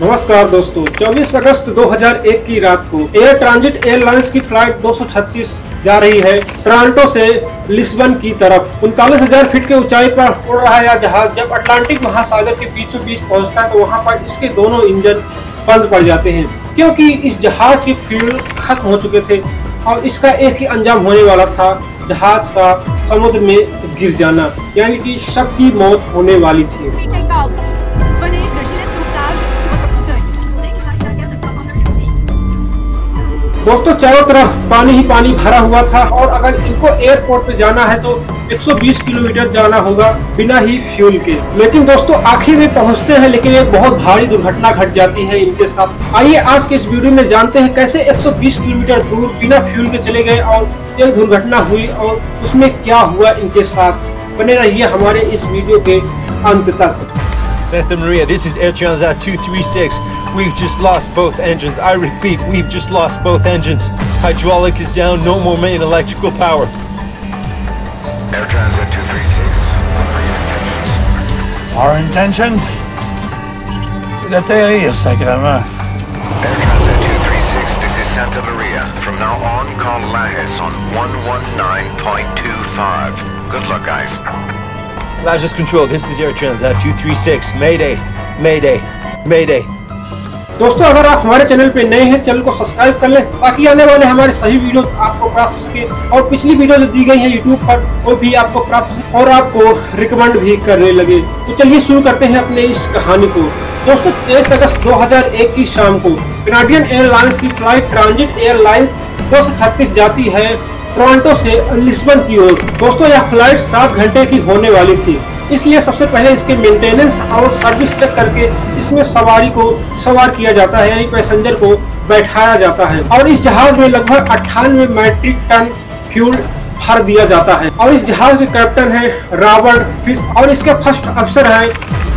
नमस्कार दोस्तों, 24 अगस्त 2001 की रात को एयर ट्रांजिट एयरलाइंस की फ्लाइट 236 जा रही है टोरंटो से लिस्बन की तरफ। 39,000 फीट के ऊंचाई पर उड़ रहा यह जहाज जब अटलांटिक महासागर के बीचों बीच पहुंचता है तो वहां पर इसके दोनों इंजन बंद पड़ जाते हैं, क्योंकि इस जहाज के फ्यूल खत्म हो चुके थे और इसका एक ही अंजाम होने वाला था, जहाज का समुद्र में गिर जाना, यानी कि सबकी मौत होने वाली थी। दोस्तों, चारों तरफ पानी ही पानी भरा हुआ था और अगर इनको एयरपोर्ट पे जाना है तो 120 किलोमीटर जाना होगा बिना ही फ्यूल के। लेकिन दोस्तों, आखिर में पहुंचते हैं, लेकिन एक बहुत भारी दुर्घटना घट जाती है इनके साथ। आइए आज के इस वीडियो में जानते हैं कैसे 120 किलोमीटर दूर बिना फ्यूल के चले गए और एक दुर्घटना हुई और उसमें क्या हुआ इनके साथ। बने रहिए हमारे इस वीडियो के अंत तक। Santa Maria, this is Air Transat 236. We've just lost both engines. I repeat, we've just lost both engines. Hydraulic is down, no more main electrical power. Air Transat 236, what are your intentions? Our intentions? D'atterrir, sacrément. Air Transat 236, this is Santa Maria. From now on, call Lajes on 119.25. Good luck, guys. Lajes Control, this is Air Transat 236. Mayday, Mayday, Mayday. दोस्तों, अगर आप हमारे channel पे नए हैं, channel को subscribe कर लें ताकि आने वाले हमारे सही वीडियोस आपको प्राप्त हो सके और पिछली वीडियो जो दी गई है यूट्यूब पर वो भी आपको प्राप्त हो सके और आपको रिकमेंड भी करने लगे। तो चलिए शुरू करते हैं अपने इस कहानी को। दोस्तों, 23 अगस्त 2001 की शाम को कैनेडियन एयरलाइंस की फ्लाइट ट्रांजिट एयरलाइंस 236 जाती है टोरंटो से लिस्बन की ओर। दोस्तों, यह फ्लाइट 7 घंटे की होने वाली थी, इसलिए सबसे पहले इसके मेंटेनेंस और सर्विस चेक करके इसमें सवारी को सवार किया जाता है, यानी पैसेंजर को बैठाया जाता है। और इस जहाज में लगभग 98 मैट्रिक टन फ्यूल भर दिया जाता है। और इस जहाज के कैप्टन है रॉबर्ट फिश और इसके फर्स्ट अफसर है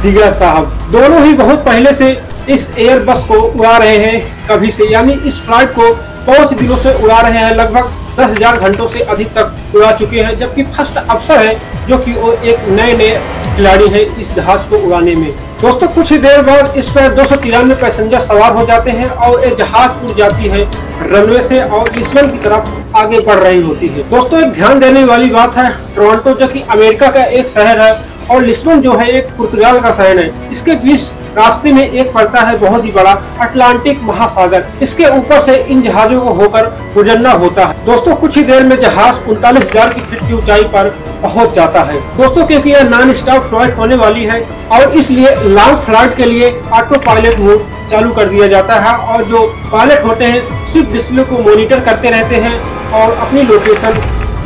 दिगर साहब। दोनों ही बहुत पहले से इस एयरबस को उड़ा रहे हैं कभी से, यानी इस फ्लाइट को बहुत दिनों से उड़ा रहे हैं, लगभग 10,000 घंटों से अधिक तक उड़ा चुके हैं। जबकि फर्स्ट अफसर है जो कि वो एक नए खिलाड़ी है इस जहाज को उड़ाने में। दोस्तों, कुछ ही देर बाद इस पर 293 पैसेंजर सवार हो जाते हैं और ये जहाज उड़ जाती है रनवे से और लिस्बन की तरफ आगे बढ़ रही होती है। दोस्तों, एक ध्यान देने वाली बात है, टोरंटो जो कि अमेरिका का एक शहर है और लिस्बन जो है एक पुर्तगाल का शहर है। इसके बीच रास्ते में एक पड़ता है बहुत ही बड़ा अटलांटिक महासागर। इसके ऊपर से इन जहाजों को होकर गुजरना होता है। दोस्तों, कुछ ही देर में जहाज 39,000 फीट की ऊंचाई पर पहुंच जाता है। दोस्तों, क्योंकि यह नॉन स्टॉप फ्लाइट होने वाली है और इसलिए लॉन्ग फ्लाइट के लिए ऑटो पायलट मोड चालू कर दिया जाता है और जो पायलट होते हैं सिर्फ डिस्प्ले को मॉनिटर करते रहते हैं और अपनी लोकेशन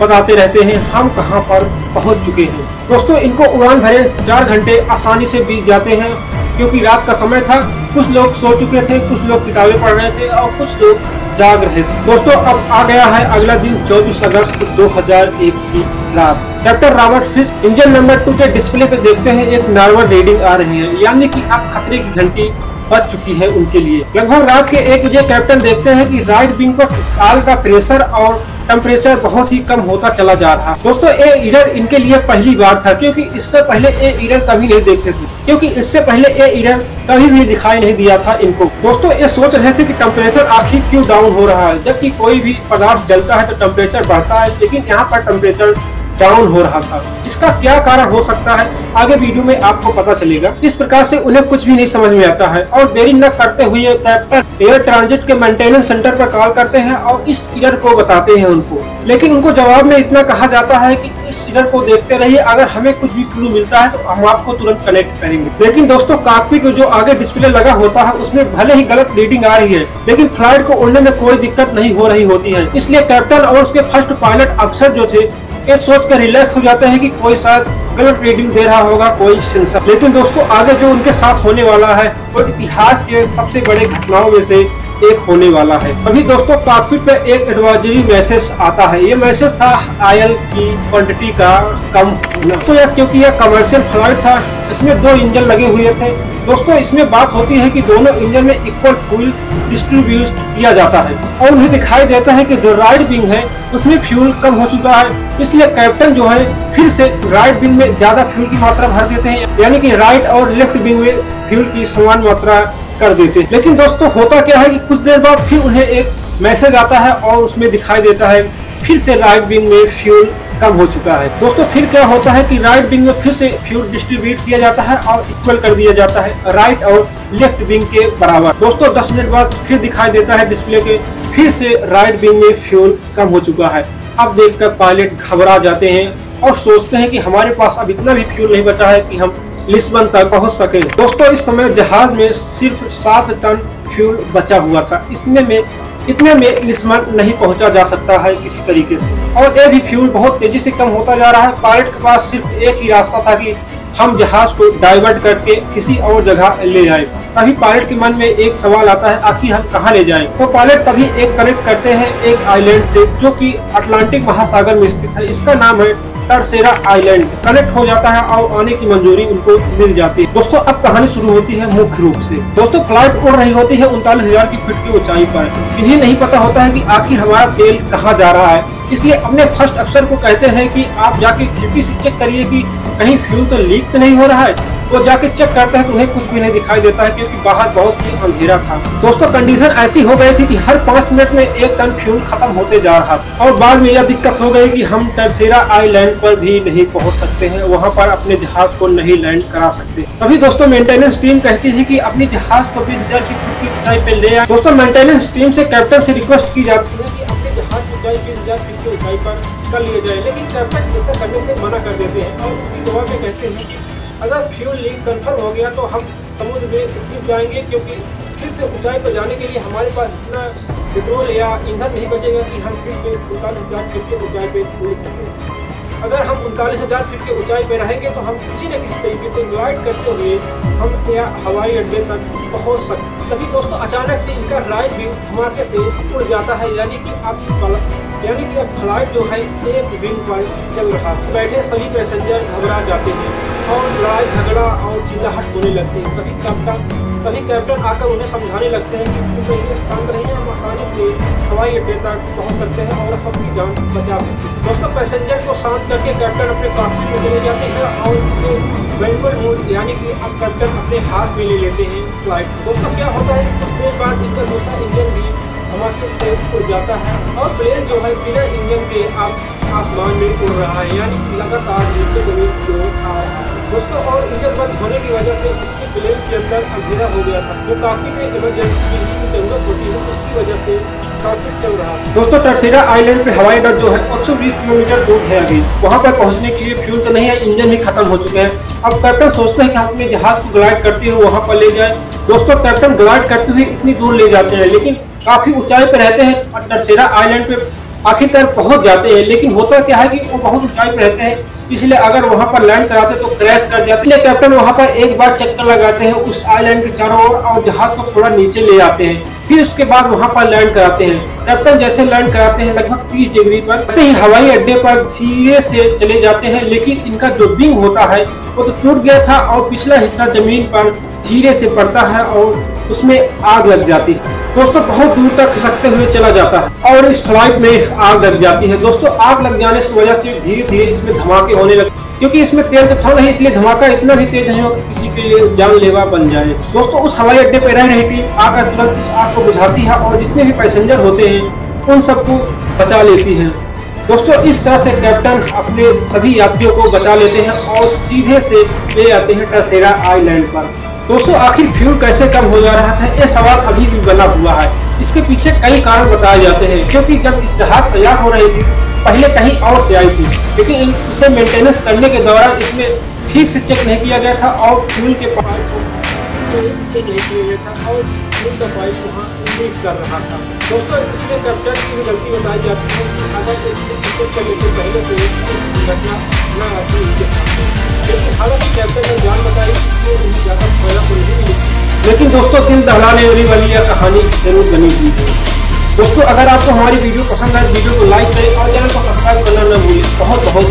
बताते रहते हैं, हम कहां पर पहुंच चुके हैं। दोस्तों, इनको उड़ान भरे 4 घंटे आसानी से बीत जाते हैं, क्योंकि रात का समय था। कुछ लोग सो चुके थे, कुछ लोग किताबें पढ़ रहे थे और कुछ लोग जाग रहे थे। दोस्तों, अब आ गया है अगला दिन, 24 अगस्त 2001 की रात। Captain Robert fish engine number 2 के डिस्प्ले पे देखते हैं एक नॉर्मल रीडिंग आ रही है, यानी कि अब खतरे की घंटी बज चुकी है उनके लिए। लगभग रात के 1 बजे कैप्टन देखते हैं कि राइट विंग पर आग का प्रेशर और टेम्परेचर बहुत ही कम होता चला जा रहा। दोस्तों, ये एरर इनके लिए पहली बार था, क्योंकि इससे पहले ये एरर कभी नहीं देखते थे, क्योंकि इससे पहले ये एरर कभी भी दिखाई नहीं दिया था इनको। दोस्तों, ये सोच रहे थे कि टेम्परेचर आखिर क्यों डाउन हो रहा है, जबकि कोई भी पदार्थ जलता है तो टेम्परेचर बढ़ता है, लेकिन यहाँ पर टेम्परेचर डाउन हो रहा था। इसका क्या कारण हो सकता है आगे वीडियो में आपको पता चलेगा। इस प्रकार से उन्हें कुछ भी नहीं समझ में आता है और देरी न करते हुए कैप्टन एयर ट्रांजिट के मेंटेनेंस सेंटर पर कॉल करते हैं और इस एरर को बताते हैं उनको। लेकिन उनको जवाब में इतना कहा जाता है कि इस एरर को देखते रहिए, अगर हमें कुछ भी क्लू मिलता है तो हम आपको तुरंत कनेक्ट करेंगे। लेकिन दोस्तों, कॉकपिट में जो आगे डिस्प्ले लगा होता है उसमें भले ही गलत रीडिंग आ रही है, लेकिन फ्लाइट को उड़ने में कोई दिक्कत नहीं हो रही होती है। इसलिए कैप्टन और उसके फर्स्ट पायलट अफसर जो थे ये सोच कर रिलैक्स हो जाते हैं कि कोई शायद गलत रीडिंग दे रहा होगा कोई सेंसर। लेकिन दोस्तों, आगे जो उनके साथ होने वाला है वो इतिहास के सबसे बड़े घटनाओं में से एक होने वाला है। अभी दोस्तों, कॉकपिट पे एक एडवाइजरी मैसेज आता है। ये मैसेज था ऑयल की क्वांटिटी का कम होना। तो यह क्योंकि यह कमर्शियल फ्लाइट था, इसमें 2 इंजन लगे हुए थे। दोस्तों, इसमें बात होती है कि दोनों इंजन में इक्वल फ्यूल डिस्ट्रीब्यूट किया जाता है और उन्हें दिखाई देता है कि जो राइट विंग है उसमें फ्यूल कम हो चुका है। इसलिए कैप्टन जो है फिर से राइट विंग में ज्यादा फ्यूल की मात्रा भर देते हैं, यानी कि राइट और लेफ्ट विंग में फ्यूल की समान मात्रा कर देते हैं। लेकिन दोस्तों होता क्या है कि कुछ देर बाद फिर उन्हें एक मैसेज आता है और उसमें दिखाई देता है फिर से राइट विंग में फ्यूल कम हो चुका है। दोस्तों फिर क्या होता है कि राइट विंग में फिर से फ्यूल डिस्ट्रीब्यूट किया जाता है और इक्वल कर दिया जाता है राइट और लेफ्ट विंग के बराबर। दोस्तों 10 मिनट बाद फिर दिखाई देता है डिस्प्ले के फिर से राइट विंग में फ्यूल कम हो चुका है। अब देखकर पायलट घबरा जाते हैं और सोचते हैं कि हमारे पास अब इतना भी फ्यूल नहीं बचा है कि हम लिस्बन तक पहुंच सके। दोस्तों इस समय जहाज में सिर्फ 7 टन फ्यूल बचा हुआ था। इतने में लिस्बन नहीं पहुंचा जा सकता है किसी तरीके से, और ये भी फ्यूल बहुत तेजी से कम होता जा रहा है। पायलट के पास सिर्फ एक ही रास्ता था कि हम जहाज को डाइवर्ट करके किसी और जगह ले जाए। तभी पायलट के मन में एक सवाल आता है, आखिर हम कहाँ ले जाएं? तो पायलट तभी एक कनेक्ट करते हैं एक आइलैंड से जो कि अटलांटिक महासागर में स्थित है। इसका नाम है टरसेरा आइलैंड। कनेक्ट हो जाता है और आने की मंजूरी उनको मिल जाती है। दोस्तों अब कहानी शुरू होती है मुख्य रूप से। दोस्तों फ्लाइट उड़ रही होती है 39,000 की फीट की ऊंचाई पर। इन्हें नहीं पता होता है कि आखिर हमारा तेल कहाँ जा रहा है, इसलिए अपने फर्स्ट अफसर को कहते हैं कि आप जाके खिड़की से चेक करिए कि कहीं फ्यूल तो लीक तो नहीं हो रहा है। वो जाके चेक करते हैं तो उन्हें कुछ भी नहीं दिखाई देता है क्योंकि बाहर बहुत ही अंधेरा था। दोस्तों कंडीशन ऐसी हो गई थी कि हर 5 मिनट में 1 टन फ्यूल खत्म होते जा रहा था, और बाद में यह दिक्कत हो गई कि हम टरसेरा आइलैंड पर भी नहीं पहुंच सकते हैं, वहां पर अपने जहाज को नहीं लैंड करा सकते। तभी दोस्तों मेंटेनेंस टीम कहती है कि अपनी जहाज को 20,000 की फीट की ऊंचाई पे ले आए। दोस्तों मेंटेनेंस टीम से कैप्टन से रिक्वेस्ट की जाती है कि अपने जहाज की ऊंचाई 20,000 फीट की ऊंचाई पर कर लिए जाए, लेकिन कैप्टन ऐसा करने से मना कर देते हैं और इसके जवाब में कहते हैं कि अगर फ्यूल लीक कंफर्म हो गया तो हम समुद्र में डूब जाएंगे, क्योंकि फिर से ऊंचाई पर जाने के लिए हमारे पास इतना पेट्रोल या ईंधन नहीं बचेगा कि हम फिर से 39,000 फीट के ऊंचाई पे उड़ सकें। अगर हम 39,000 फीट के ऊंचाई पे रहेंगे तो हम किसी न किसी तरीके से ग्लाइड करते हुए हम हवाई अड्डे तक पहुंच सकते। तभी दोस्तों अचानक से इनका राइट विंग धमाके से उड़ जाता है, यानी कि अब फ्लाइट जो है एक विंग पर चल रहा है। बैठे सभी पैसेंजर घबरा जाते हैं और लड़ाई झगड़ा और चिल्लाहट होने लगती है। तभी कैप्टन आकर उन्हें समझाने लगते हैं कि चुप रहिए, शांत रहिए, हम आसानी से हवाई अड्डे तक पहुंच सकते हैं और सबकी जान बचा सकते हैं। दोस्तों पैसेंजर को शांत करके कैप्टन अपने कॉकपिट में चले जाते हैं और इसे वेंटवर्ड मोड यानी कि अब कैप्टन अपने हाथ में ले लेते हैं फ्लाइट। दोस्तों क्या होता है कि कुछ देर बाद इनका दूसरा इंजन भी धमाके से उड़ जाता है और प्लेन जो है बिना इंजन के अब आसमान में उड़ रहा है, यानी लगातार नीचे जमीन की ओर आ रहा है। दोस्तों और इंजन बंद होने की वजह से इसके प्लेन के अंदर अंधेरा हो गया था, जो काफी में इमरजेंसी बिजली की जरूरत होती है, उसकी वजह से काफी चल रहा था। दोस्तों टरसेरा आइलैंड पे हवाई अड्डा जो है 120 किलोमीटर दूर है। अभी वहाँ पर पहुँचने के लिए फ्यूल तो नहीं है, इंजन भी खत्म हो चुके हैं। अब कैप्टन सोचते हैं कि हम अपने जहाज को ग्लाइड करते हुए वहाँ पर ले जाए। दोस्तों कैप्टन ग्लाइड करते हुए इतनी दूर ले जाते हैं, लेकिन काफी ऊंचाई पे रहते हैं और टरसेरा आइलैंड पे आखिरकार पहुंच जाते हैं। लेकिन होता क्या है कि वो बहुत ऊंचाई पे रहते हैं, इसलिए अगर वहां पर लैंड कराते तो क्रैश कर जाते। इसलिए कैप्टन वहां पर एक बार चक्कर लगाते हैं उस आइलैंड के चारों ओर और जहाज को थोड़ा नीचे ले आते हैं, फिर उसके बाद वहां पर लैंड कराते हैं। कैप्टन जैसे लैंड कराते हैं लगभग 30 डिग्री पर, ऐसे ही हवाई अड्डे पर धीरे से चले जाते हैं, लेकिन इनका जो विंग होता है वो तो टूट गया था और पिछला हिस्सा जमीन पर धीरे से पड़ता है और उसमें आग लग जाती है। दोस्तों बहुत दूर तक खिसकते हुए चला जाता है और इस फ्लाइट में आग लग जाती है। दोस्तों आग लग जाने की वजह से धीरे धीरे इसमें धमाके होने लगते, क्योंकि इसमें तेल तो था नहीं, इसलिए धमाका इतना भी तेज नहीं हो कि किसी के लिए जानलेवा बन जाए। दोस्तों उस हवाई अड्डे पर रह रही टीम आकर तुरंत इस आग को बुझाती है और जितने भी पैसेंजर होते हैं उन सबको बचा लेती है। दोस्तों इस तरह से कैप्टन अपने सभी यात्रियों को बचा लेते हैं और सीधे से ले आते हैं टरसेरा आइलैंड पर। दोस्तों आखिर फ्यूल कैसे कम हो जा रहा था, ये सवाल अभी भी बना हुआ है। इसके पीछे कई कारण बताए जाते हैं, क्योंकि जब इस जहाज तैयार हो रही थी पहले कहीं और से आई थी, लेकिन इसे मेंटेनेंस करने के दौरान इसमें ठीक से चेक नहीं किया गया था और फ्यूल के पाइप को चेक नहीं किया गया था और फ्यूल का पाइप वहाँ लीक कर रहा था। दोस्तों इसमें कैप्टन की भी गलती बताई जाती है, अगर इसमें चेक करने से पहले से घटना न आती लेकिन हालांकि कैप्टन ने जान बताई इसलिए उन्हें ज़्यादा फायदा तो नहीं मिली, लेकिन दोस्तों दिल दहलाने वाली यह कहानी जरूर बनी हुई है। दोस्तों अगर आपको हमारी वीडियो पसंद आए वीडियो को लाइक करें और चैनल को सब्सक्राइब करना न भूलें। बहुत बहुत